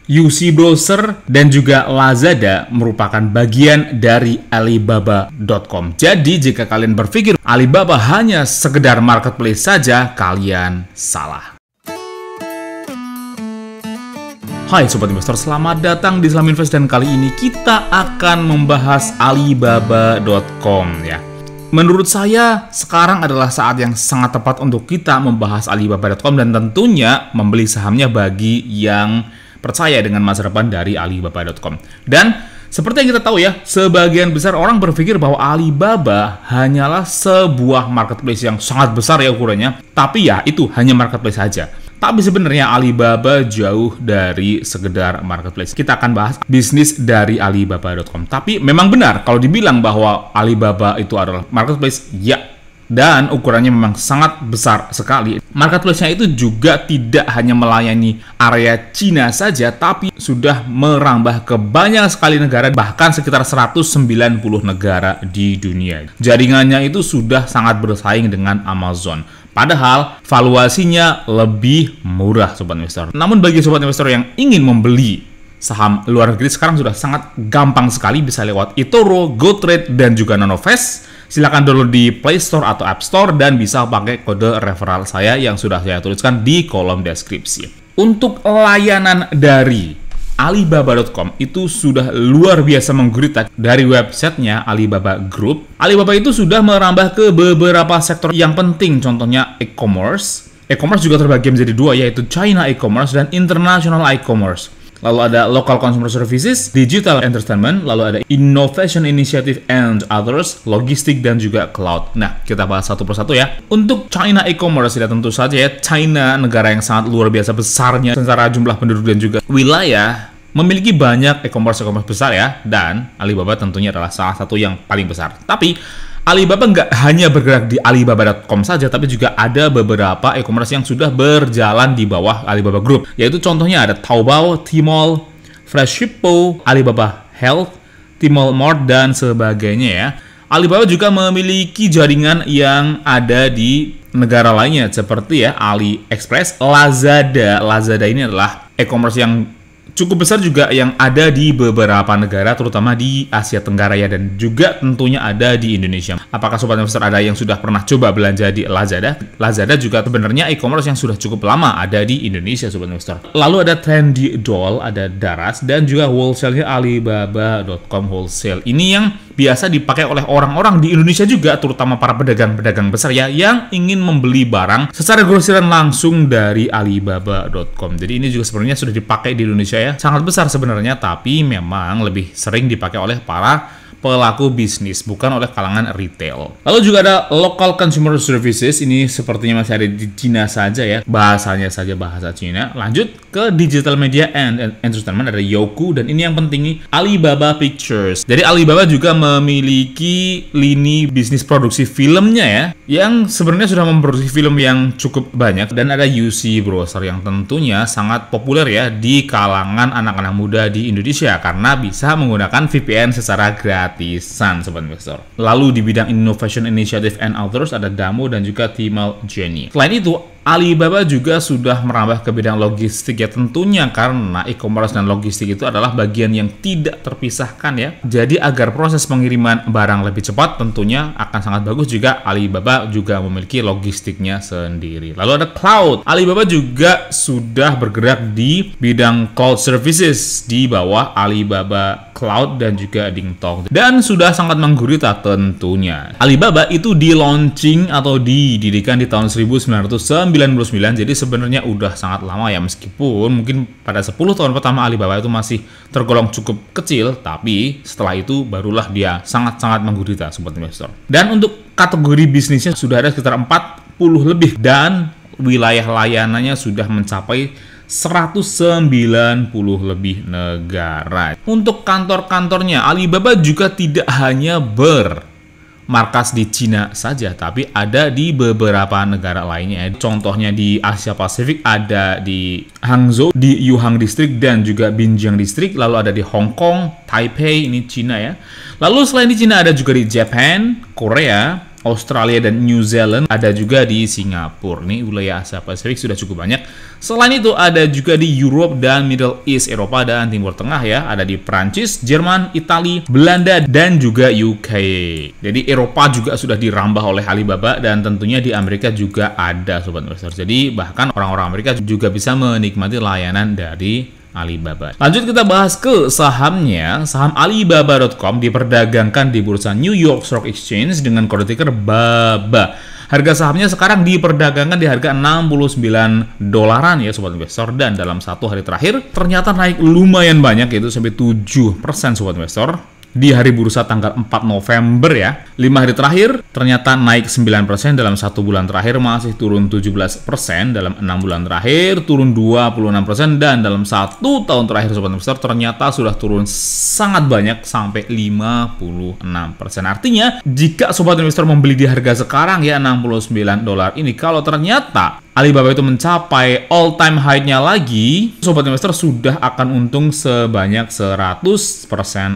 UC Browser, dan juga Lazada merupakan bagian dari Alibaba.com. Jadi, jika kalian berpikir Alibaba hanya sekedar marketplace saja, kalian salah. Hai Sobat Investor, selamat datang di Salam Invest, dan kali ini kita akan membahas Alibaba.com ya. Menurut saya, sekarang adalah saat yang sangat tepat untuk kita membahas Alibaba.com dan tentunya membeli sahamnya bagi yang percaya dengan masa depan dari Alibaba.com. Dan seperti yang kita tahu ya, sebagian besar orang berpikir bahwa Alibaba hanyalah sebuah marketplace yang sangat besar ya ukurannya. Tapi ya, itu hanya marketplace saja. Tapi sebenarnya Alibaba jauh dari sekedar marketplace. Kita akan bahas bisnis dari Alibaba.com. Tapi memang benar kalau dibilang bahwa Alibaba itu adalah marketplace, ya. Dan ukurannya memang sangat besar sekali. Marketplace-nya itu juga tidak hanya melayani area Cina saja, tapi sudah merambah ke banyak sekali negara, bahkan sekitar 190 negara di dunia. Jaringannya itu sudah sangat bersaing dengan Amazon. Padahal valuasinya lebih murah, Sobat Investor. Namun bagi Sobat Investor yang ingin membeli saham luar negeri, sekarang sudah sangat gampang sekali, bisa lewat eToro, GoTrade, dan juga Nanovest. Silakan download di Play Store atau App Store dan bisa pakai kode referral saya yang sudah saya tuliskan di kolom deskripsi. Untuk layanan dari Alibaba.com itu sudah luar biasa menggurita. Dari websitenya Alibaba Group, Alibaba itu sudah merambah ke beberapa sektor yang penting, contohnya e-commerce. E-commerce juga terbagi menjadi dua, yaitu China e-commerce dan International e-commerce. Lalu ada Local Consumer Services, Digital Entertainment, lalu ada Innovation Initiative and Others, Logistik, dan juga Cloud. Nah, kita bahas satu persatu ya. Untuk China e-commerce, ya tentu saja ya, China negara yang sangat luar biasa besarnya secara jumlah penduduk dan juga wilayah, memiliki banyak e-commerce besar ya, dan Alibaba tentunya adalah salah satu yang paling besar. Tapi Alibaba nggak hanya bergerak di Alibaba.com saja, tapi juga ada beberapa e-commerce yang sudah berjalan di bawah Alibaba Group. Yaitu contohnya ada Taobao, Tmall, Freshippo, Alibaba Health, Tmall Mart, dan sebagainya ya. Alibaba juga memiliki jaringan yang ada di negara lainnya, seperti ya AliExpress, Lazada. Lazada ini adalah e-commerce yang cukup besar juga yang ada di beberapa negara, terutama di Asia Tenggara ya, dan juga tentunya ada di Indonesia. Apakah Sobat Investor ada yang sudah pernah coba belanja di Lazada? Lazada juga sebenarnya e-commerce yang sudah cukup lama ada di Indonesia, Sobat Investor. Lalu ada Trendyol, ada Daraz, dan juga wholesale-nya Alibaba.com Wholesale. Ini yang biasa dipakai oleh orang-orang di Indonesia juga, terutama para pedagang-pedagang besar ya, yang ingin membeli barang secara grosiran langsung dari Alibaba.com. Jadi ini juga sebenarnya sudah dipakai di Indonesia ya, sangat besar sebenarnya, tapi memang lebih sering dipakai oleh para pelaku bisnis, bukan oleh kalangan retail. Lalu juga ada Local Consumer Services, ini sepertinya masih ada di Cina saja ya, bahasanya saja bahasa Cina. Lanjut ke Digital Media and Entertainment, ada Youku, dan ini yang penting nih, Alibaba Pictures. Jadi Alibaba juga memiliki lini bisnis produksi filmnya ya, yang sebenarnya sudah memproduksi film yang cukup banyak, dan ada UC Browser yang tentunya sangat populer ya di kalangan anak-anak muda di Indonesia karena bisa menggunakan VPN secara gratisan, Sobat Investor. Lalu di bidang Innovation Initiative and Others ada Damo dan juga Tmall Genie. Selain itu, Alibaba juga sudah merambah ke bidang logistik ya, tentunya karena e-commerce dan logistik itu adalah bagian yang tidak terpisahkan ya. Jadi agar proses pengiriman barang lebih cepat, tentunya akan sangat bagus jika Alibaba juga memiliki logistiknya sendiri. Lalu ada Cloud. Alibaba juga sudah bergerak di bidang cloud services di bawah Alibaba Cloud dan juga DingTalk, dan sudah sangat menggurita tentunya. Alibaba itu di launching atau didirikan di tahun 1999, jadi sebenarnya udah sangat lama ya, meskipun mungkin pada 10 tahun pertama Alibaba itu masih tergolong cukup kecil, tapi setelah itu barulah dia sangat-sangat menggurita, Sobat Investor. Dan untuk kategori bisnisnya sudah ada sekitar 40 lebih, dan wilayah layanannya sudah mencapai 190 lebih negara. Untuk kantor-kantornya, Alibaba juga tidak hanya bermarkas di Cina saja, tapi ada di beberapa negara lainnya. Contohnya di Asia Pasifik ada di Hangzhou, di Yuhang District, dan juga Binjiang District. Lalu ada di Hong Kong, Taipei, ini Cina ya. Lalu selain di Cina ada juga di Jepang, Korea, Australia dan New Zealand, ada juga di Singapura. Nih wilayah Asia Pasifik sudah cukup banyak. Selain itu ada juga di Europe dan Middle East, Eropa dan Timur Tengah ya. Ada di Prancis, Jerman, Italia, Belanda dan juga UK. Jadi Eropa juga sudah dirambah oleh Alibaba dan tentunya di Amerika juga ada sobat investor. Jadi bahkan orang-orang Amerika juga bisa menikmati layanan dari Alibaba. Lanjut kita bahas ke sahamnya. Saham Alibaba.com diperdagangkan di bursa New York Stock Exchange dengan kode ticker BABA. Harga sahamnya sekarang diperdagangkan di harga 69 dolaran ya sobat investor, dan dalam satu hari terakhir ternyata naik lumayan banyak, yaitu sampai 7% sobat investor. Di hari bursa tanggal 4 November ya. 5 hari terakhir ternyata naik 9%, dalam satu bulan terakhir masih turun 17%, dalam 6 bulan terakhir turun 26%, dan dalam satu tahun terakhir sobat investor ternyata sudah turun sangat banyak sampai 56%. Artinya jika sobat investor membeli di harga sekarang ya 69 dolar ini, kalau ternyata Alibaba itu mencapai all time high-nya lagi, sobat investor sudah akan untung sebanyak 100%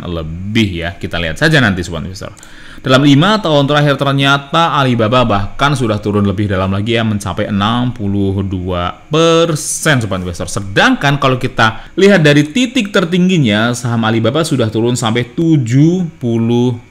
lebih ya. Kita lihat saja nanti sobat investor. Dalam 5 tahun terakhir ternyata Alibaba bahkan sudah turun lebih dalam lagi ya, mencapai 62% sobat investor. Sedangkan kalau kita lihat dari titik tertingginya, saham Alibaba sudah turun sampai 77%.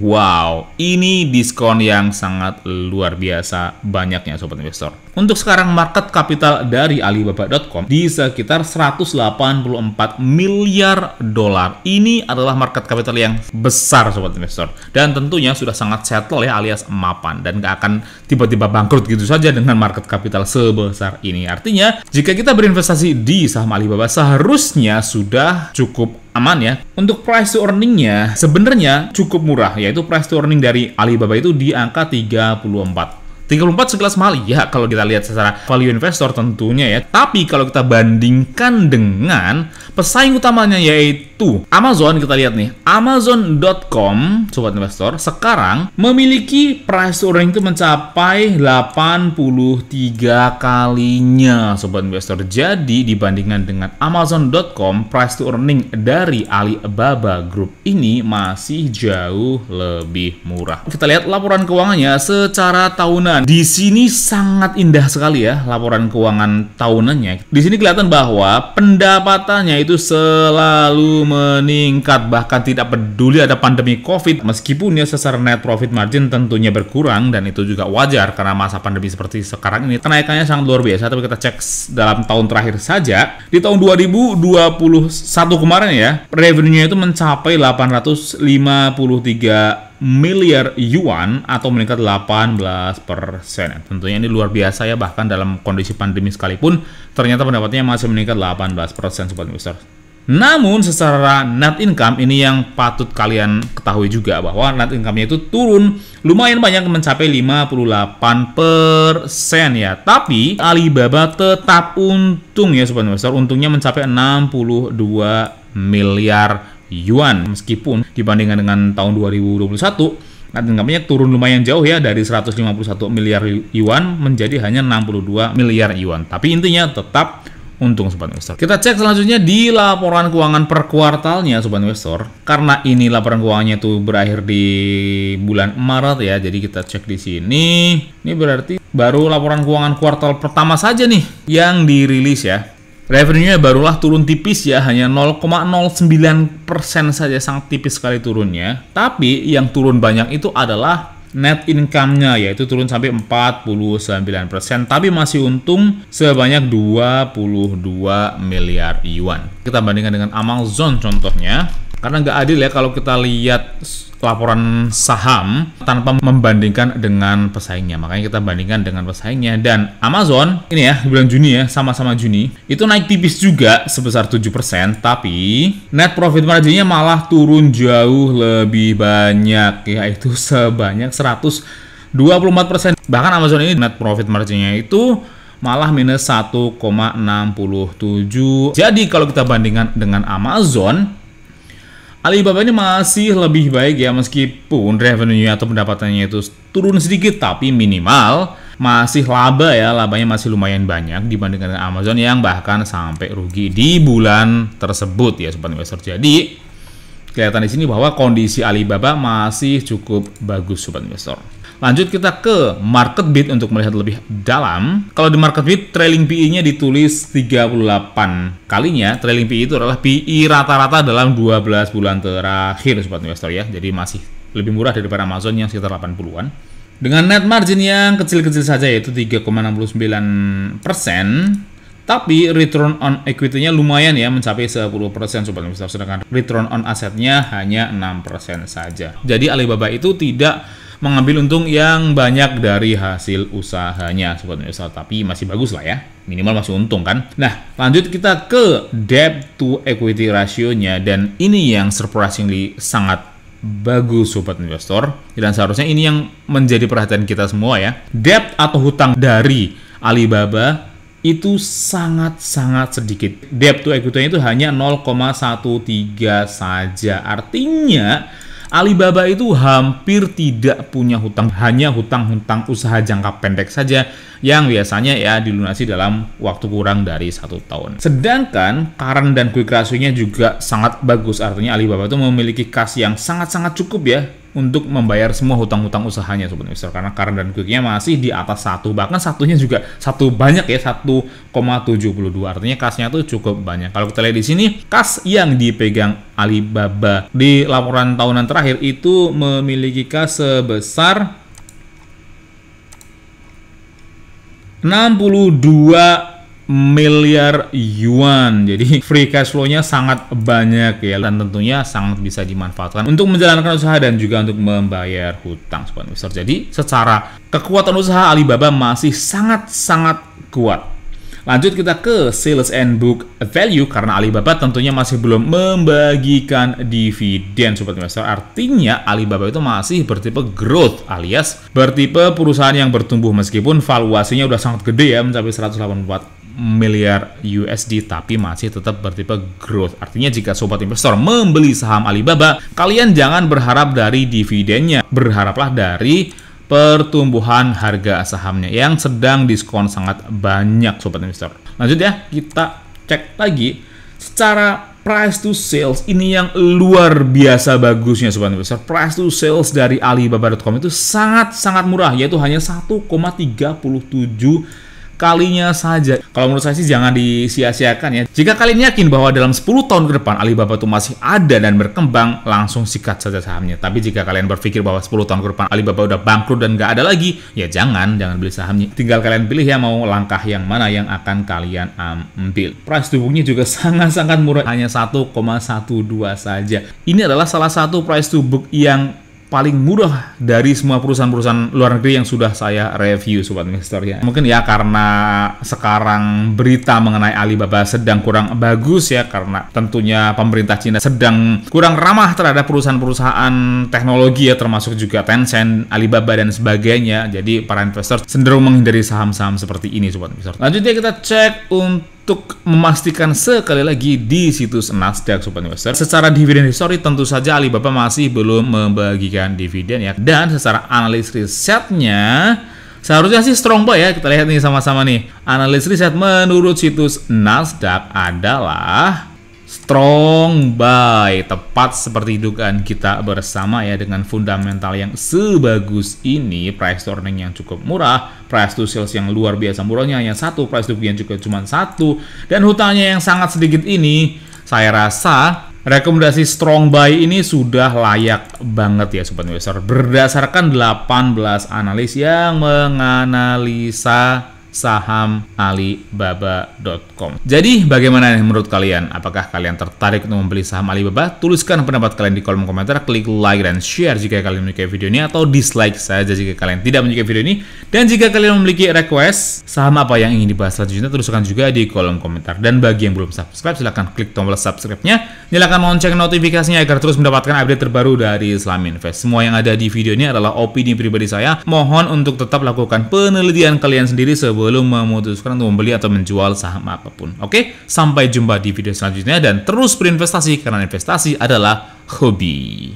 Wow, ini diskon yang sangat luar biasa banyaknya sobat investor. Untuk sekarang market capital dari Alibaba.com di sekitar 184 miliar dolar. Ini adalah market capital yang besar sobat investor, dan tentunya sudah sangat settle ya, alias mapan, dan nggak akan tiba-tiba bangkrut gitu saja dengan market capital sebesar ini. Artinya jika kita berinvestasi di saham Alibaba seharusnya sudah cukup aman ya. Untuk price to earning-nya sebenarnya cukup murah, yaitu price to earning dari Alibaba itu di angka 34 sekelas mahal ya kalau kita lihat secara value investor tentunya ya. Tapi kalau kita bandingkan dengan pesaing utamanya yaitu Amazon, kita lihat nih, Amazon.com sobat investor sekarang memiliki price to earning itu mencapai 83 kalinya sobat investor. Jadi dibandingkan dengan Amazon.com, price to earning dari Alibaba Group ini masih jauh lebih murah. Kita lihat laporan keuangannya secara tahunan. Di sini sangat indah sekali ya laporan keuangan tahunannya. Di sini kelihatan bahwa pendapatannya itu selalu meningkat, bahkan tidak peduli ada pandemi COVID. Meskipun ya secara net profit margin tentunya berkurang, dan itu juga wajar karena masa pandemi seperti sekarang ini kenaikannya sangat luar biasa. Tapi kita cek dalam tahun terakhir saja, di tahun 2021 kemarin ya, revenue-nya itu mencapai 853 miliar yuan atau meningkat 18%. Tentunya ini luar biasa ya, bahkan dalam kondisi pandemi sekalipun ternyata pendapatannya masih meningkat 18% sobat investor. Namun secara net income ini yang patut kalian ketahui juga, bahwa net income-nya itu turun lumayan banyak, mencapai 58% ya. Tapi Alibaba tetap untung ya sobat investor, untungnya mencapai 62 miliar yuan, meskipun dibandingkan dengan tahun 2021 net income-nya turun lumayan jauh ya, dari 151 miliar yuan menjadi hanya 62 miliar yuan. Tapi intinya tetap untung sobat investor. Kita cek selanjutnya di laporan keuangan per kuartalnya sobat investor. Karena ini laporan keuangannya itu berakhir di bulan Maret ya, jadi kita cek di sini. Ini berarti baru laporan keuangan kuartal pertama saja nih yang dirilis ya. Revenue-nya barulah turun tipis ya, hanya 0,09% saja, sangat tipis sekali turunnya. Tapi yang turun banyak itu adalah net income-nya, yaitu turun sampai 49%, tapi masih untung sebanyak 22 miliar yuan. Kita bandingkan dengan Amazon contohnya, karena nggak adil ya kalau kita lihat laporan saham tanpa membandingkan dengan pesaingnya. Makanya kita bandingkan dengan pesaingnya. Dan Amazon ini ya, di bulan Juni ya, sama-sama Juni, itu naik tipis juga sebesar 7%, tapi net profit marginnya malah turun jauh lebih banyak, yaitu sebanyak 124%. Bahkan Amazon ini net profit marginnya itu malah minus 1,67. Jadi kalau kita bandingkan dengan Amazon, Alibaba ini masih lebih baik ya, meskipun revenue atau pendapatannya itu turun sedikit, tapi minimal masih laba ya, labanya masih lumayan banyak dibandingkan dengan Amazon yang bahkan sampai rugi di bulan tersebut ya sobat investor. Jadi Kelihatan di sini bahwa kondisi Alibaba masih cukup bagus sobat investor. Lanjut kita ke market beat untuk melihat lebih dalam. Kalau di market beat, trailing PE-nya ditulis 38 kalinya. Trailing PE itu adalah PE rata-rata dalam 12 bulan terakhir sobat investor ya. Jadi masih lebih murah daripada Amazon yang sekitar 80-an. Dengan net margin yang kecil-kecil saja yaitu 3,69%. Tapi return on equity-nya lumayan ya, mencapai 10% sobat investor, sedangkan return on assetnya hanya 6% saja. Jadi Alibaba itu tidak mengambil untung yang banyak dari hasil usahanya sobat investor, tapi masih bagus lah ya, minimal masih untung kan. Nah, lanjut kita ke debt to equity ratio-nya, dan ini yang surprisingly sangat bagus sobat investor, dan seharusnya ini yang menjadi perhatian kita semua ya. Debt atau hutang dari Alibaba itu sangat-sangat sedikit. Debt to equity itu hanya 0,13 saja. Artinya Alibaba itu hampir tidak punya hutang, hanya hutang-hutang usaha jangka pendek saja yang biasanya ya dilunasi dalam waktu kurang dari 1 tahun. Sedangkan current dan quick ratio-nya juga sangat bagus. Artinya Alibaba itu memiliki kas yang sangat-sangat cukup ya untuk membayar semua hutang-hutang usahanya sobat investor, karena current dan quick-nya masih di atas 1, bahkan satunya juga satu banyak ya, 1,72. Artinya kasnya tuh cukup banyak. Kalau kita lihat di sini, kas yang dipegang Alibaba di laporan tahunan terakhir itu memiliki kas sebesar 62 miliar yuan. Jadi free cash flow-nya sangat banyak ya, dan tentunya sangat bisa dimanfaatkan untuk menjalankan usaha dan juga untuk membayar hutang sobat investor. Jadi secara kekuatan usaha Alibaba masih sangat-sangat kuat. Lanjut kita ke sales and book value, karena Alibaba tentunya masih belum membagikan dividen sobat investor. Artinya Alibaba itu masih bertipe growth, alias bertipe perusahaan yang bertumbuh, meskipun valuasinya udah sangat gede ya, mencapai 184 miliar USD, tapi masih tetap bertipe growth. Artinya jika sobat investor membeli saham Alibaba, kalian jangan berharap dari dividennya, berharaplah dari pertumbuhan harga sahamnya yang sedang diskon sangat banyak sobat investor. Lanjut ya, kita cek lagi secara price to sales, ini yang luar biasa bagusnya sobat investor. Price to sales dari Alibaba.com itu sangat-sangat murah, yaitu hanya 1,37 kalinya saja. Kalau menurut saya sih jangan disia-siakan ya. Jika kalian yakin bahwa dalam 10 tahun ke depan Alibaba itu masih ada dan berkembang, langsung sikat saja sahamnya. Tapi jika kalian berpikir bahwa 10 tahun ke depan Alibaba udah bangkrut dan nggak ada lagi, ya jangan beli sahamnya. Tinggal kalian pilih ya mau langkah yang mana yang akan kalian ambil. Price to book-nya juga sangat-sangat murah, hanya 1,12 saja. Ini adalah salah satu price to book yang paling murah dari semua perusahaan-perusahaan luar negeri yang sudah saya review sobat investor ya. Mungkin ya karena sekarang berita mengenai Alibaba sedang kurang bagus ya, karena tentunya pemerintah Cina sedang kurang ramah terhadap perusahaan-perusahaan teknologi ya, termasuk juga Tencent, Alibaba dan sebagainya. Jadi para investor cenderung menghindari saham-saham seperti ini sobat investor. Lanjutnya kita cek untuk memastikan sekali lagi di situs Nasdaq sobat investor. Secara dividen history tentu saja Alibaba masih belum membagikan dividen ya, dan secara analis risetnya seharusnya sih strong buy ya. Kita lihat nih sama-sama nih, analis riset menurut situs Nasdaq adalah strong buy, tepat seperti dugaan kita bersama ya. Dengan fundamental yang sebagus ini, price to earning yang cukup murah, price to sales yang luar biasa murahnya hanya 1, price to book yang juga cuma 1, dan hutangnya yang sangat sedikit ini, saya rasa rekomendasi strong buy ini sudah layak banget ya sobat investor, berdasarkan 18 analis yang menganalisa saham Alibaba.com. Jadi bagaimana nih menurut kalian? Apakah kalian tertarik untuk membeli saham Alibaba? Tuliskan pendapat kalian di kolom komentar, klik like dan share jika kalian menyukai video ini, atau dislike saja jika kalian tidak menyukai video ini. Dan jika kalian memiliki request saham apa yang ingin dibahas selanjutnya, tuliskan juga di kolom komentar. Dan bagi yang belum subscribe, silahkan klik tombol subscribe-nya, nyalakan lonceng notifikasinya agar terus mendapatkan update terbaru dari Islam Invest. Semua yang ada di video ini adalah opini pribadi saya. Mohon untuk tetap lakukan penelitian kalian sendiri sebelum memutuskan untuk membeli atau menjual saham apapun. Oke, sampai jumpa di video selanjutnya, dan terus berinvestasi karena investasi adalah hobi.